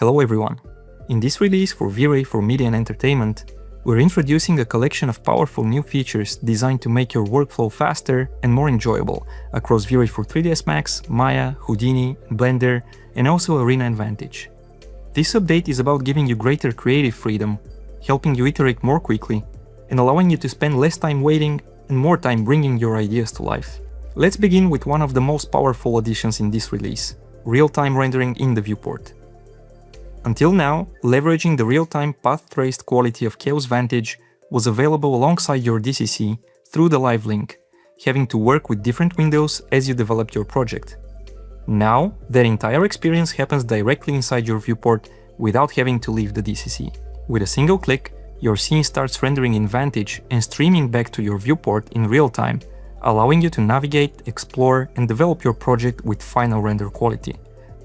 Hello everyone! In this release for V-Ray for Media and Entertainment, we're introducing a collection of powerful new features designed to make your workflow faster and more enjoyable across V-Ray for 3ds Max, Maya, Houdini, Blender, and also Arena and Vantage. This update is about giving you greater creative freedom, helping you iterate more quickly, and allowing you to spend less time waiting and more time bringing your ideas to life. Let's begin with one of the most powerful additions in this release: real-time rendering in the viewport. Until now, leveraging the real-time path-traced quality of Chaos Vantage was available alongside your DCC through the live link, having to work with different windows as you developed your project. Now, that entire experience happens directly inside your viewport without having to leave the DCC. With a single click, your scene starts rendering in Vantage and streaming back to your viewport in real time, allowing you to navigate, explore, and develop your project with final render quality,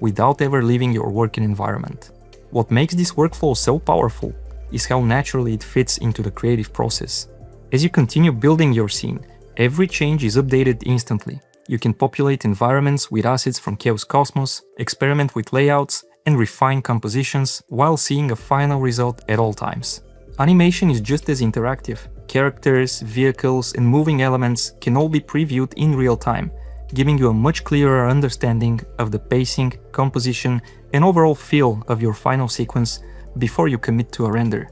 without ever leaving your working environment. What makes this workflow so powerful is how naturally it fits into the creative process. As you continue building your scene, every change is updated instantly. You can populate environments with assets from Chaos Cosmos, experiment with layouts, and refine compositions while seeing a final result at all times. Animation is just as interactive. Characters, vehicles, and moving elements can all be previewed in real time, giving you a much clearer understanding of the pacing, composition, and overall feel of your final sequence before you commit to a render.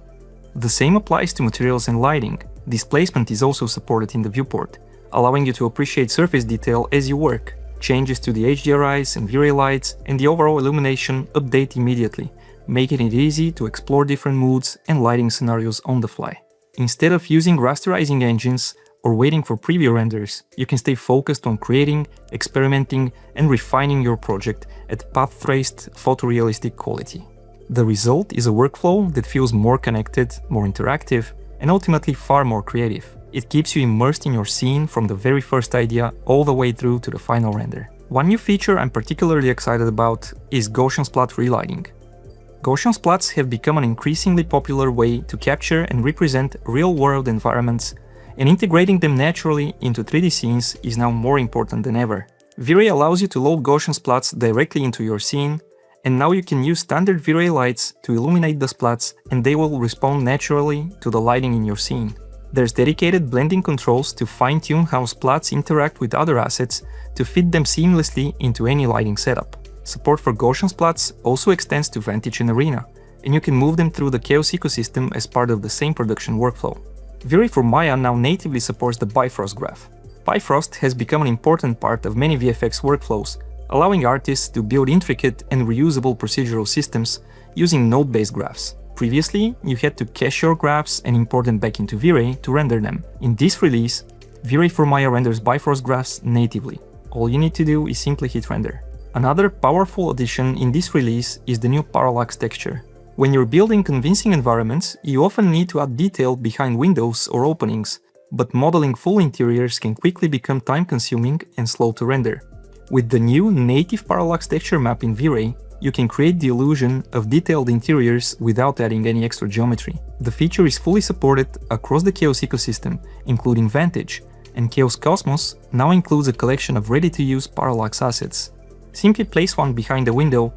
The same applies to materials and lighting. Displacement is also supported in the viewport, allowing you to appreciate surface detail as you work. Changes to the HDRIs and V-Ray lights and the overall illumination update immediately, making it easy to explore different moods and lighting scenarios on the fly. Instead of using rasterizing engines or waiting for preview renders, you can stay focused on creating, experimenting, and refining your project at path-traced, photorealistic quality. The result is a workflow that feels more connected, more interactive, and ultimately far more creative. It keeps you immersed in your scene from the very first idea all the way through to the final render. One new feature I'm particularly excited about is Gaussian Splat relighting. Gaussian Splats have become an increasingly popular way to capture and represent real-world environments, and integrating them naturally into 3D scenes is now more important than ever. V-Ray allows you to load Gaussian Splats directly into your scene, and now you can use standard V-Ray lights to illuminate the splats, and they will respond naturally to the lighting in your scene. There's dedicated blending controls to fine-tune how splats interact with other assets to fit them seamlessly into any lighting setup. Support for Gaussian Splats also extends to Vantage and Arena, and you can move them through the Chaos ecosystem as part of the same production workflow. V-Ray for Maya now natively supports the Bifrost graph. Bifrost has become an important part of many VFX workflows, allowing artists to build intricate and reusable procedural systems using node-based graphs. Previously, you had to cache your graphs and import them back into V-Ray to render them. In this release, V-Ray for Maya renders Bifrost graphs natively. All you need to do is simply hit render. Another powerful addition in this release is the new Parallax Texture. When you're building convincing environments, you often need to add detail behind windows or openings, but modeling full interiors can quickly become time-consuming and slow to render. With the new native Parallax Texture map in V-Ray, you can create the illusion of detailed interiors without adding any extra geometry. The feature is fully supported across the Chaos ecosystem, including Vantage, and Chaos Cosmos now includes a collection of ready-to-use Parallax assets. Simply place one behind the window,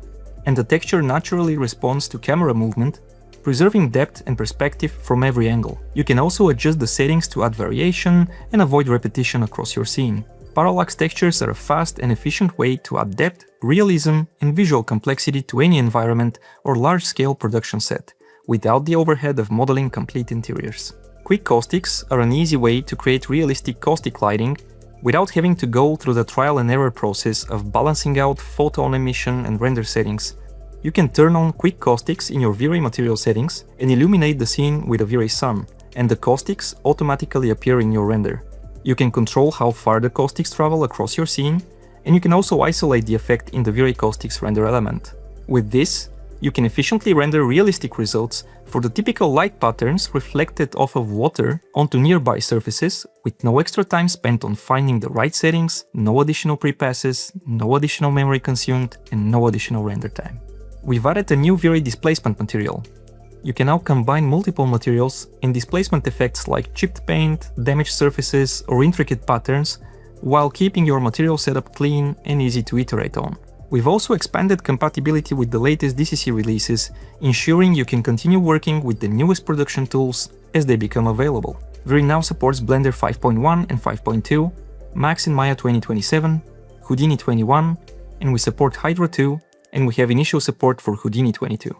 and the texture naturally responds to camera movement, preserving depth and perspective from every angle. You can also adjust the settings to add variation and avoid repetition across your scene. Parallax textures are a fast and efficient way to add depth, realism, and visual complexity to any environment or large-scale production set, without the overhead of modeling complete interiors. Quick caustics are an easy way to create realistic caustic lighting without having to go through the trial and error process of balancing out photon emission and render settings. You can turn on quick caustics in your V-Ray material settings and illuminate the scene with a V-Ray sum, and the caustics automatically appear in your render. You can control how far the caustics travel across your scene, and you can also isolate the effect in the V-Ray caustics render element. With this, you can efficiently render realistic results for the typical light patterns reflected off of water onto nearby surfaces, with no extra time spent on finding the right settings, no additional prepasses, no additional memory consumed, and no additional render time. We've added a new V-Ray displacement material. You can now combine multiple materials and displacement effects like chipped paint, damaged surfaces, or intricate patterns, while keeping your material setup clean and easy to iterate on. We've also expanded compatibility with the latest DCC releases, ensuring you can continue working with the newest production tools as they become available. V-Ray now supports Blender 5.1 and 5.2, Max in Maya 2027, Houdini 21, and we support Hydra 2, and we have initial support for Houdini 22.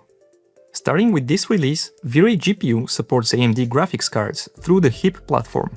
Starting with this release, V-Ray GPU supports AMD graphics cards through the HIP platform.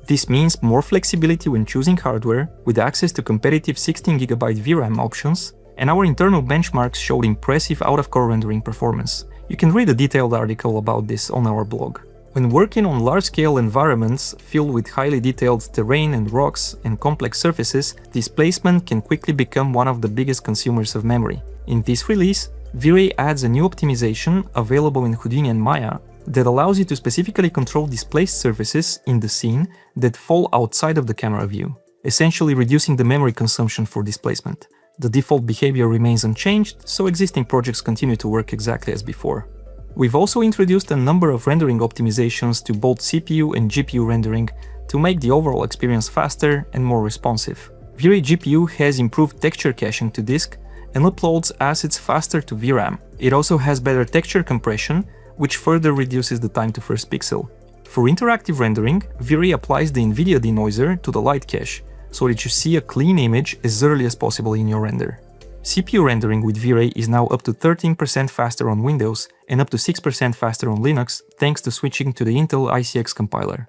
This means more flexibility when choosing hardware, with access to competitive 16GB VRAM options, and our internal benchmarks showed impressive out-of-core rendering performance. You can read a detailed article about this on our blog. When working on large-scale environments filled with highly detailed terrain and rocks and complex surfaces, displacement can quickly become one of the biggest consumers of memory. In this release, V-Ray adds a new optimization available in Houdini and Maya that allows you to specifically control displaced surfaces in the scene that fall outside of the camera view, essentially reducing the memory consumption for displacement. The default behavior remains unchanged, so existing projects continue to work exactly as before. We've also introduced a number of rendering optimizations to both CPU and GPU rendering to make the overall experience faster and more responsive. V-Ray GPU has improved texture caching to disk and uploads assets faster to VRAM. It also has better texture compression, which further reduces the time to first pixel. For interactive rendering, V-Ray applies the NVIDIA denoiser to the light cache, so that you see a clean image as early as possible in your render. CPU rendering with V-Ray is now up to 13% faster on Windows and up to 6% faster on Linux, thanks to switching to the Intel ICX compiler.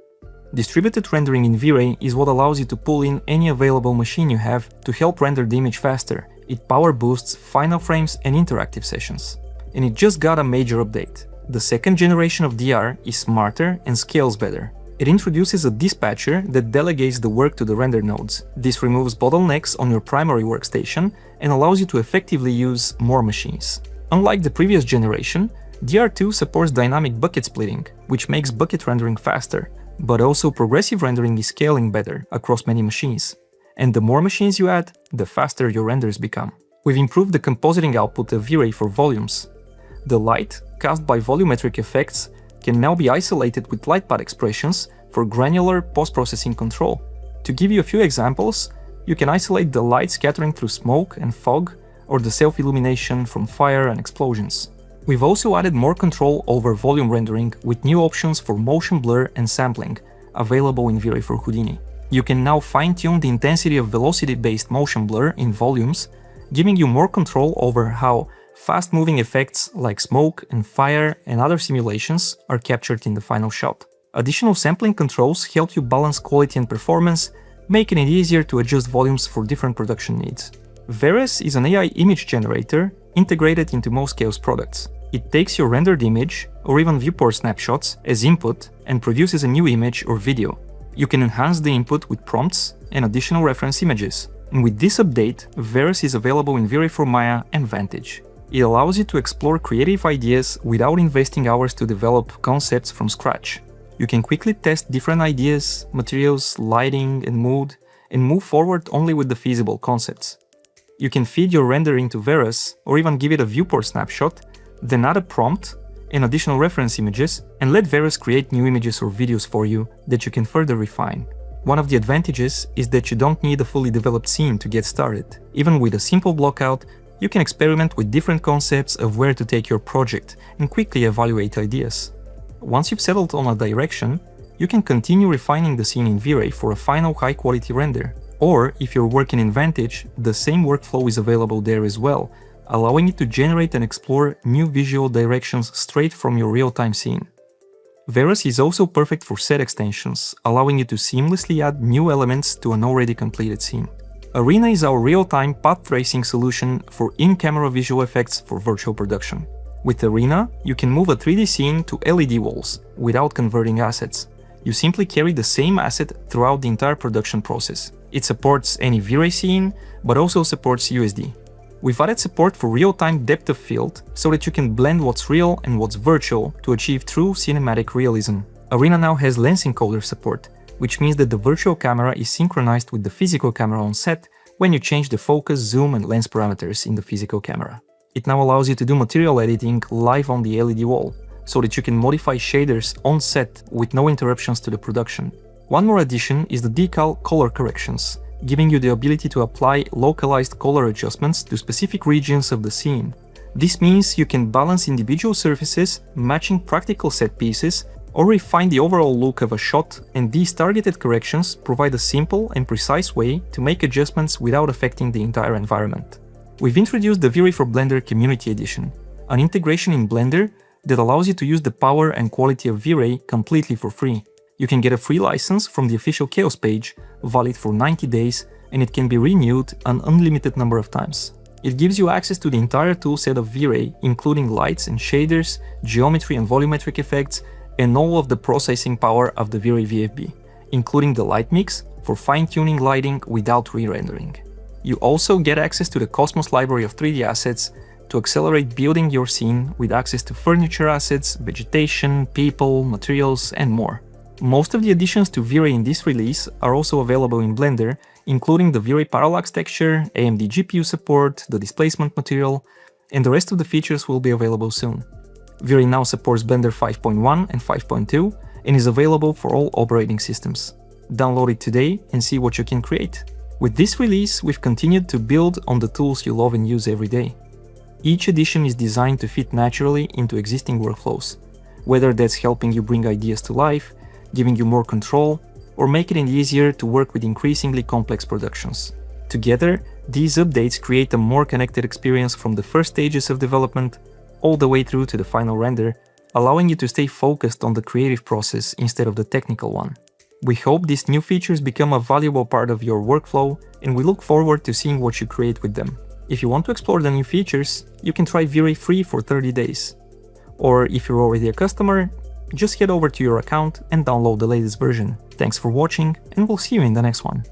Distributed rendering in V-Ray is what allows you to pull in any available machine you have to help render the image faster. It power boosts final frames and interactive sessions. And it just got a major update. The second generation of DR is smarter and scales better. It introduces a dispatcher that delegates the work to the render nodes. This removes bottlenecks on your primary workstation and allows you to effectively use more machines. Unlike the previous generation, DR2 supports dynamic bucket splitting, which makes bucket rendering faster, but also progressive rendering is scaling better across many machines. And the more machines you add, the faster your renders become. We've improved the compositing output of V-Ray for volumes. The light, cast by volumetric effects, can now be isolated with light path expressions for granular post-processing control. To give you a few examples, you can isolate the light scattering through smoke and fog, or the self-illumination from fire and explosions. We've also added more control over volume rendering with new options for motion blur and sampling, available in V-Ray for Houdini. You can now fine-tune the intensity of velocity-based motion blur in volumes, giving you more control over how fast-moving effects like smoke and fire and other simulations are captured in the final shot. Additional sampling controls help you balance quality and performance, making it easier to adjust volumes for different production needs. Veras is an AI image generator integrated into most Chaos products. It takes your rendered image, or even viewport snapshots, as input and produces a new image or video. You can enhance the input with prompts and additional reference images. And with this update, Veras is available in V-Ray for Maya and Vantage. It allows you to explore creative ideas without investing hours to develop concepts from scratch. You can quickly test different ideas, materials, lighting, and mood, and move forward only with the feasible concepts. You can feed your rendering to Veras, or even give it a viewport snapshot, then add a prompt and additional reference images, and let Veras create new images or videos for you that you can further refine. One of the advantages is that you don't need a fully developed scene to get started. Even with a simple blockout, you can experiment with different concepts of where to take your project and quickly evaluate ideas. Once you've settled on a direction, you can continue refining the scene in V-Ray for a final high-quality render. Or, if you're working in Vantage, the same workflow is available there as well, allowing you to generate and explore new visual directions straight from your real-time scene. Veras is also perfect for set extensions, allowing you to seamlessly add new elements to an already completed scene. Arena is our real-time path tracing solution for in-camera visual effects for virtual production. With Arena, you can move a 3D scene to LED walls without converting assets. You simply carry the same asset throughout the entire production process. It supports any V-Ray scene, but also supports USD. We've added support for real-time depth of field so that you can blend what's real and what's virtual to achieve true cinematic realism. Arena now has lens encoder support, which means that the virtual camera is synchronized with the physical camera on set when you change the focus, zoom, and lens parameters in the physical camera. It now allows you to do material editing live on the LED wall, so that you can modify shaders on set with no interruptions to the production. One more addition is the decal color corrections, giving you the ability to apply localized color adjustments to specific regions of the scene. This means you can balance individual surfaces, matching practical set pieces, or refine the overall look of a shot, and these targeted corrections provide a simple and precise way to make adjustments without affecting the entire environment. We've introduced the V-Ray for Blender Community Edition, an integration in Blender that allows you to use the power and quality of V-Ray completely for free. You can get a free license from the official Chaos page, valid for 90 days, and it can be renewed an unlimited number of times. It gives you access to the entire toolset of V-Ray, including lights and shaders, geometry and volumetric effects, and all of the processing power of the V-Ray VFB, including the light mix for fine-tuning lighting without re-rendering. You also get access to the Cosmos library of 3D assets to accelerate building your scene with access to furniture assets, vegetation, people, materials, and more. Most of the additions to V-Ray in this release are also available in Blender, including the V-Ray Parallax Texture, AMD GPU support, the displacement material, and the rest of the features will be available soon. V-Ray now supports Blender 5.1 and 5.2 and is available for all operating systems. Download it today and see what you can create. With this release, we've continued to build on the tools you love and use every day. Each edition is designed to fit naturally into existing workflows, whether that's helping you bring ideas to life, giving you more control, or making it easier to work with increasingly complex productions. Together, these updates create a more connected experience from the first stages of development all the way through to the final render, allowing you to stay focused on the creative process instead of the technical one. We hope these new features become a valuable part of your workflow, and we look forward to seeing what you create with them. If you want to explore the new features, you can try V-Ray free for 30 days. Or if you're already a customer, just head over to your account and download the latest version. Thanks for watching, and we'll see you in the next one.